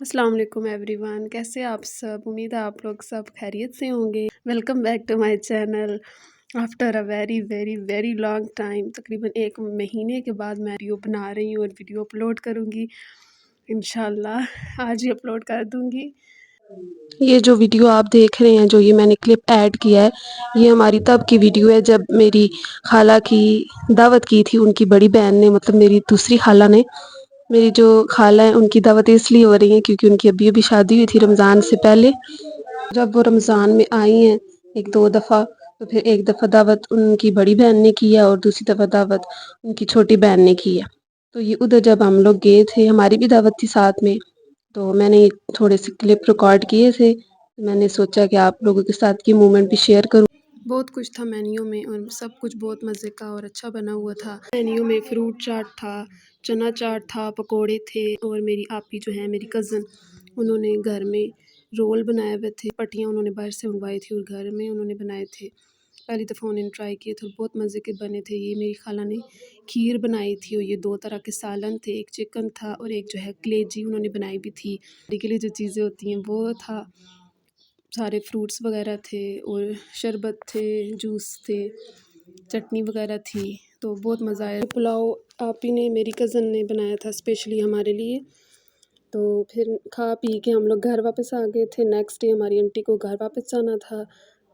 अस्सलाम वालेकुम एवरीवन, कैसे आप सब। उम्मीद है आप लोग सब खैरियत से होंगे। Welcome back to my channel after a very very very long time. तकरीबन 1 महीने के बाद मैं वीडियो बना रही हूँ और वीडियो अपलोड करूँगी इंशाल्लाह। आज ही अपलोड कर दूँगी। ये जो वीडियो आप देख रहे हैं, जो ये मैंने क्लिप ऐड किया है, ये हमारी तब की वीडियो है जब मेरी खाला की दावत की थी उनकी बड़ी बहन ने, मतलब मेरी दूसरी खाला ने। मेरी जो खाला है उनकी दावत इसलिए हो रही है क्योंकि उनकी अभी अभी शादी हुई थी रमज़ान से पहले। जब वो रमज़ान में आई हैं एक दो दफ़ा, तो फिर एक दफ़ा दावत उनकी बड़ी बहन ने की है और दूसरी दफ़ा दावत उनकी छोटी बहन ने की है। तो ये उधर जब हम लोग गए थे, हमारी भी दावत थी साथ में, तो मैंने थोड़े से क्लिप रिकॉर्ड किए थे। मैंने सोचा कि आप लोगों के साथ ये मोमेंट भी शेयर करूं। बहुत कुछ था मेन्यू में और सब कुछ बहुत मज़े का और अच्छा बना हुआ था। मेन्यू में फ्रूट चाट था, चना चाट था, पकोड़े थे और मेरी आपी जो है मेरी कज़न, उन्होंने घर में रोल बनाए हुए थे। पट्टियाँ उन्होंने बाहर से मंगवाई थी और घर में उन्होंने बनाए थे। पहली दफ़ा उन्होंने ट्राई किए थे, बहुत मज़े के बने थे। ये मेरी खाला ने खीर बनाई थी और ये 2 तरह के सालन थे, एक चिकन था और एक जो है कलेजी उन्होंने बनाई भी थी। के लिए जो चीज़ें होती हैं वो था। सारे फ्रूट्स वगैरह थे और शरबत थे, जूस थे, चटनी वगैरह थी। तो बहुत मज़ा आया। पुलाव आप ही ने, मेरी कज़न ने बनाया था स्पेशली हमारे लिए। तो फिर खा पी के हम लोग घर वापस आ गए थे। नेक्स्ट डे हमारी आंटी को घर वापस जाना था,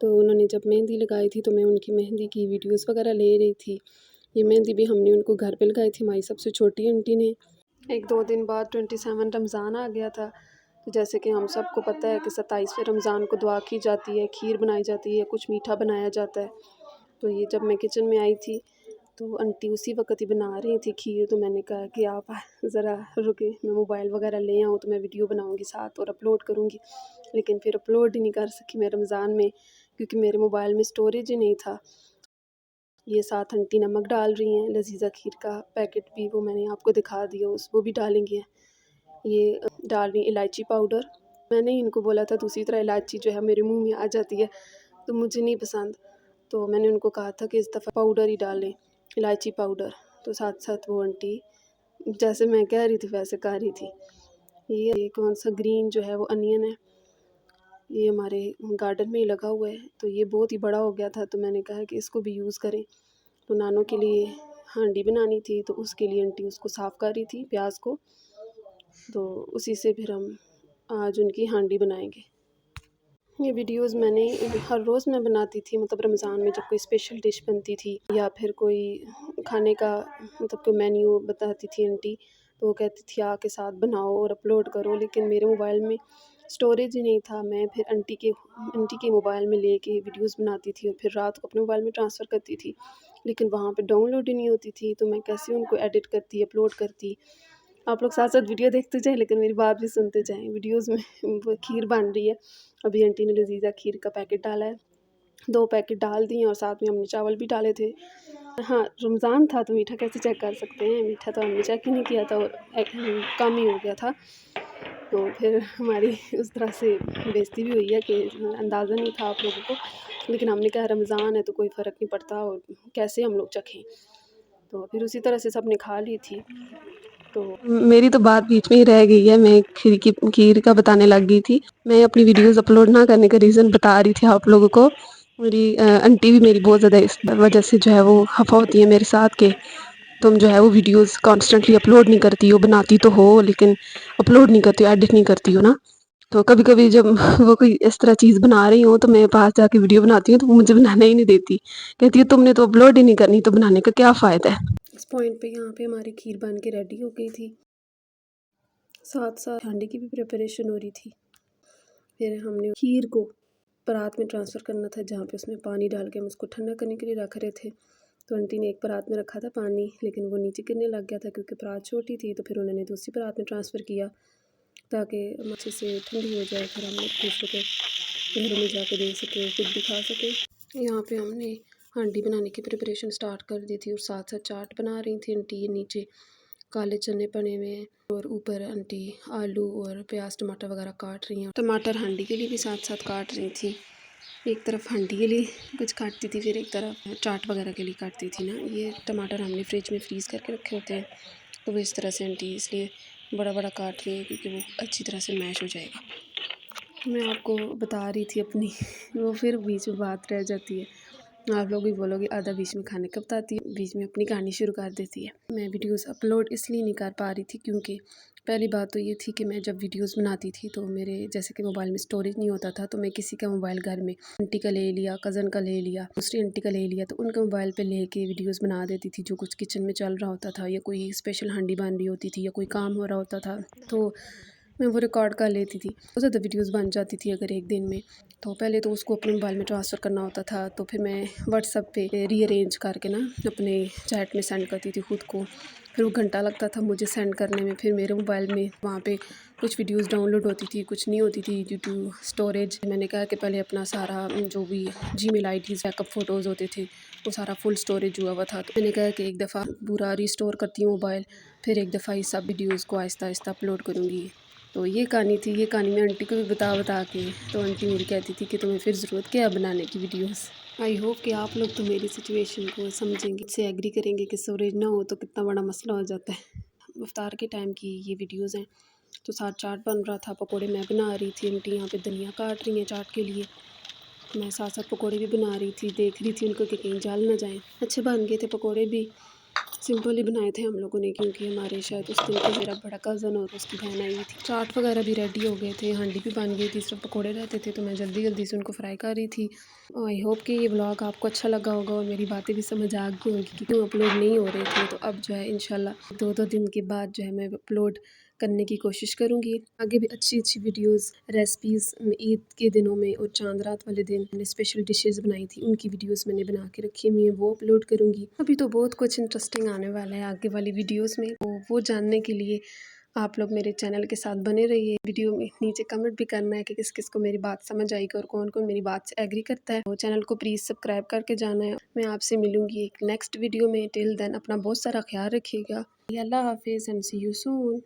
तो उन्होंने जब मेहंदी लगाई थी तो मैं उनकी मेहंदी की वीडियोस वगैरह ले रही थी। ये मेहंदी भी हमने उनको घर पे लगाई थी, हमारी सबसे छोटी आंटी ने। 1-2 दिन बाद 27 रमज़ान आ गया था। तो जैसे कि हम सबको पता है कि 27वें रमज़ान को दुआ की जाती है, खीर बनाई जाती है, कुछ मीठा बनाया जाता है। तो ये जब मैं किचन में आई थी तो आंटी उसी वक्त ही बना रही थी खीर। तो मैंने कहा कि आप ज़रा रुके, मैं मोबाइल वगैरह ले आऊँ तो मैं वीडियो बनाऊँगी साथ और अपलोड करूँगी। लेकिन फिर अपलोड ही नहीं कर सकी मैं रमज़ान में, क्योंकि मेरे मोबाइल में स्टोरेज ही नहीं था। ये साथ आंटी नमक डाल रही हैं, लजीज़ा खीर का पैकेट भी वो मैंने आपको दिखा दिया, वो भी डालेंगी। ये डाल रही इलायची पाउडर। मैंने इनको बोला था दूसरी तरह इलायची जो है मेरे मुंह में आ जाती है, तो मुझे नहीं पसंद। तो मैंने उनको कहा था कि इस दफ़ा पाउडर ही डालें, इलायची पाउडर। तो साथ साथ वो आंटी जैसे मैं कह रही थी वैसे कर रही थी। ये कौन सा ग्रीन जो है वो अनियन है, ये हमारे गार्डन में ही लगा हुआ है। तो ये बहुत ही बड़ा हो गया था, तो मैंने कहा कि इसको भी यूज़ करें। तो नानों के लिए हांडी बनानी थी, तो उसके लिए आंटी उसको साफ़ कर रही थी प्याज को। तो उसी से फिर हम आज उनकी हांडी बनाएंगे। ये वीडियोस मैंने हर रोज़ मैं बनाती थी, मतलब रमज़ान में जब कोई स्पेशल डिश बनती थी या फिर कोई खाने का मतलब कोई मेन्यू बताती थी आंटी, तो वो कहती थी आके साथ बनाओ और अपलोड करो। लेकिन मेरे मोबाइल में स्टोरेज ही नहीं था। मैं फिर आंटी के मोबाइल में लेके वीडियोस बनाती थी और फिर रात को अपने मोबाइल में ट्रांसफ़र करती थी, लेकिन वहाँ पे डाउनलोड ही नहीं होती थी। तो मैं कैसे उनको एडिट करती, अपलोड करती। आप लोग साथ साथ वीडियो देखते जाएँ लेकिन मेरी बात भी सुनते जाएँ। वीडियोस में वो खीर बन रही है। अभी आंटी ने लजीज़ा खीर का पैकेट डाला है, 2 पैकेट डाल दिए और साथ में हमने चावल भी डाले थे। हाँ, रमज़ान था तो मीठा कैसे चेक कर सकते हैं, मीठा तो हमने चेक ही नहीं किया था और कम ही हो गया था। तो फिर हमारी उस तरह से बेइज़्ती भी हुई है कि अंदाज़ा नहीं था आप लोगों को। लेकिन हमने कहा रमज़ान है तो कोई फ़र्क नहीं पड़ता और कैसे हम लोग चखें। तो फिर उसी तरह से सबने खा ली थी। तो मेरी तो बात बीच में ही रह गई है, मैं खीर का बताने लग गई थी। मैं अपनी वीडियोस अपलोड ना करने का रीज़न बता रही थी आप लोगों को। मेरी आंटी भी मेरी बहुत ज़्यादा इस वजह से जो है वो खफा होती है मेरे साथ के तुम जो है वो वीडियोस कॉन्स्टेंटली अपलोड नहीं करती हो, बनाती तो हो लेकिन अपलोड नहीं करती हो, एडिट नहीं करती हो ना। तो कभी कभी जब वो कोई इस तरह चीज़ बना रही हो तो मैं पास जाके वीडियो बनाती हूँ तो वो मुझे बनाने ही नहीं देती। कहती है तुमने तो अपलोड ही नहीं करनी, तो बनाने का क्या फ़ायदा है। इस पॉइंट पे यहाँ पे हमारी खीर बन के रेडी हो गई थी। साथ साथ हांडी की भी प्रिपरेशन हो रही थी। फिर हमने खीर को परात में ट्रांसफ़र करना था, जहाँ पे उसमें पानी डाल के हम उसको ठंडा करने के लिए रख रहे थे। तो आंटी ने एक परात में रखा था पानी, लेकिन वो नीचे गिरने लग गया था क्योंकि परात छोटी थी। तो फिर उन्होंने दूसरी परात में ट्रांसफ़र किया ताकि अच्छे से ठंडी हो जाए, फिर हम लोग दूसरों के घरों में जाके दे सकें, खुद भी खा सकें। यहाँ पे हमने हांडी बनाने की प्रिपरेशन स्टार्ट कर दी थी और साथ साथ चाट बना रही थी आंटी। नीचे काले चने बने हुए हैं और ऊपर आंटी आलू और प्याज टमाटर वगैरह काट रही हैं। टमाटर हांडी के लिए भी साथ साथ काट रही थी। एक तरफ हांडी के लिए कुछ काटती थी, फिर एक तरफ चाट वगैरह के लिए काटती थी ना। ये टमाटर हमने फ्रिज में फ्रीज़ करके रखे होते हैं, तो वो इस तरह से आंटी इसलिए بڑا بڑا کاٹ رہی ہیں کیونکہ وہ اچھی طرح سے میش ہو جائے گا۔ میں آپ کو بتا رہی تھی اپنی وہ پھر بیچ میں بات رہ جاتی ہے۔ آپ لوگ بھی بولو گے آدھا بیچ میں کھانے کا بتاتی ہے، بیچ میں اپنی کہانی شروع کر دیتی ہے۔ میں ویڈیوز اپلوڈ اس لیے نہیں کر پا رہی تھی کیونکہ پہلی بات تو یہ تھی کہ میں جب ویڈیوز بناتی تھی تو میرے جیسے کہ موبائل میں اسٹوریج نہیں ہوتا تھا، تو میں کسی کا موبائل گھر میں آنٹی کا لے لیا، کزن کا لے لیا، دوسری آنٹی کا لے لیا، تو ان کا موبائل پہ لے کے ویڈیوز بنا دیتی تھی جو کچھ کچن میں چل رہا ہوتا تھا، یا کوئی اسپیشل ہانڈی بن رہی ہوتی تھی، یا کوئی کام ہو رہا ہوتا تھا، تو میں وہ ریکارڈ کر لیتی تھی۔ بہت زیادہ ویڈیوز بن جاتی تھی اگر ایک دن میں، تو پہلے تو اس کو اپنے موبائل میں ٹرانسفر کرنا ہوتا تھا، تو پھر میں واٹس ایپ پہ ری ارینج کر کے نا اپنے چیٹ میں سینڈ کرتی تھی خود کو، پھر وہ گھنٹہ لگتا تھا مجھے سینڈ کرنے میں، پھر میرے موبائل میں وہاں پہ کچھ ویڈیوز ڈاؤن لوڈ ہوتی تھی، کچھ نہیں ہوتی تھی ڈیو ٹو اسٹوریج۔ میں نے کہا کہ پہلے اپنا سارا جو بھی جی میل آئی ڈیز بیک اپ فوٹوز ہوتے تھے وہ سارا فل اسٹوریج ہوا ہوا تھا، تو میں نے کہا کہ ایک دفعہ پورا ریسٹور کرتی ہوں موبائل، پھر ایک دفعہ یہ سب ویڈیوز کو آہستہ آہستہ اپلوڈ کروں گی۔ تو یہ کہانی تھی، یہ کہانی میں آنٹی کو بھی بتا کے، تو آنٹی میری کہتی تھی کہ تمہیں پھر ضرورت کیا بنانے کی ویڈیوز۔ آئی ہوپ کہ آپ لوگ تو میری سچویشن کو سمجھیں گے، سے ایگری کریں گے کہ اسٹوریج نہ ہو تو کتنا بڑا مسئلہ ہو جاتا ہے۔ افطار کے ٹائم کی یہ ویڈیوز ہیں، تو ساتھ چاٹ بن رہا تھا، پکوڑے میں بنا رہی تھی، آنٹی یہاں پہ دھنیا کاٹ رہی ہیں چاٹ کے لیے، میں ساتھ ساتھ پکوڑے بھی بنا رہی تھی، دیکھ رہی تھی ان کو کہ کہیں جل نہ جائیں۔ اچھے بن گئے تھے پکوڑے بھی، سمپل ہی بنائے تھے ہم لوگوں نے کیونکہ ہمارے شاید اس دن کو میرا بڑا کزن اور اس کی بہن آئی ہوئی تھی۔ چاٹ وغیرہ بھی ریڈی ہو گئے تھے، ہانڈی بھی بن گئی تھی، صرف پکوڑے رہتے تھے، تو میں جلدی جلدی سے ان کو فرائی کر رہی تھی۔ آئی ہوپ کہ یہ بلاگ آپ کو اچھا لگا ہوگا اور میری باتیں بھی سمجھ آ گئی ہوں گی کہ کیوں اپلوڈ نہیں ہو رہے تھے، تو اب جو ہے انشاءاللہ 2 دن کے بعد جو ہے میں اپلوڈ کرنے کی کوشش کروں گی۔ آگے بھی اچھی اچھی ویڈیوز، ریسپیز، عید کے دنوں میں اور چاند رات والے دن میں نے اسپیشل ڈشز بنائی تھی، ان کی ویڈیوز میں نے بنا کے رکھی ہوئی ہیں، وہ اپلوڈ کروں گی۔ ابھی تو بہت کچھ انٹرسٹنگ آنے والا ہے آگے والی ویڈیوز میں، وہ جاننے کے لیے آپ لوگ میرے چینل کے ساتھ بنے رہیے۔ ویڈیو میں نیچے کمنٹ بھی کرنا ہے کہ کس کس کو میری بات سمجھ آئی اور کون کون میری بات سے ایگری کرتا ہے، وہ چینل کو پلیز سبسکرائب کر کے جانا ہے۔ میں آپ سے ملوں گی ایک نیکسٹ ویڈیو میں، ٹل دین اپنا بہت سارا خیال رکھیے گا۔ اللہ حافظ اینڈ سی یو سون۔